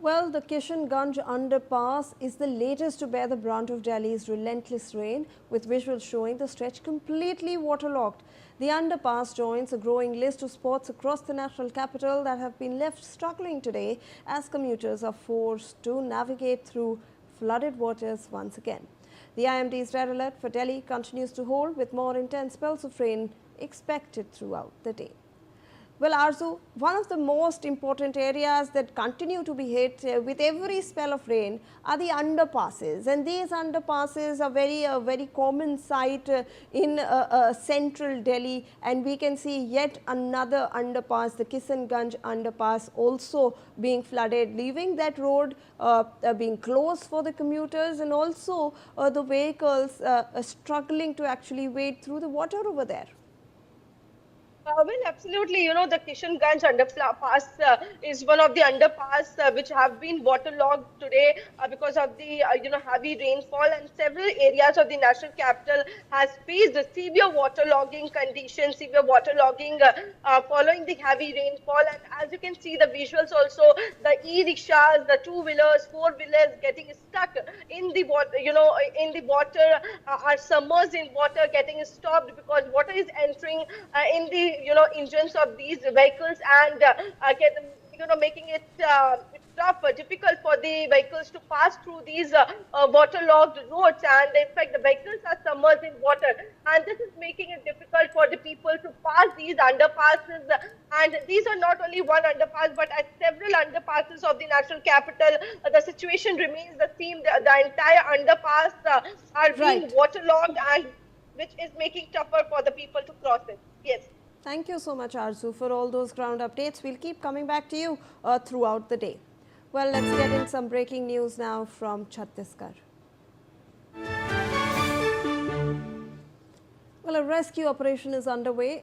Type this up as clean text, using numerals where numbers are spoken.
Well, the Kishanganj underpass is the latest to bear the brunt of Delhi's relentless rain, with visuals showing the stretch completely waterlogged. The underpass joins a growing list of spots across the national capital that have been left struggling today as commuters are forced to navigate through flooded waters once again. The IMD's red alert for Delhi continues to hold, with more intense spells of rain expected throughout the day. Well, Arzu, one of the most important areas that continue to be hit with every spell of rain are the underpasses, and these underpasses are very common sight in central Delhi, and we can see yet another underpass, the Kishanganj underpass, also being flooded, leaving that road being closed for the commuters, and also the vehicles struggling to actually wade through the water over there. Well, absolutely. The Kishanganj underpass is one of the underpass which have been waterlogged today because of the heavy rainfall, and several areas of the national capital has faced a severe waterlogging conditions, severe waterlogging following the heavy rainfall. And as you can see the visuals also, the e-rickshaws, the two-wheelers, four-wheelers getting stuck in the water, in the water, are submerged in water, getting stopped because water is entering in the engines of these vehicles, and get making it tough, difficult for the vehicles to pass through these waterlogged roads, and in fact the vehicles are submerged in water, and this is making it difficult for the people to pass these underpasses. And these are not only one underpass but at several underpasses of the national capital. The situation remains the same. The entire underpass are being Right. waterlogged, and which is making tougher for the people to cross it. Yes. Thank you so much, Arzu, for all those ground updates. We'll keep coming back to you throughout the day. Well, let's get in some breaking news now from Chhattisgarh. Well, a rescue operation is underway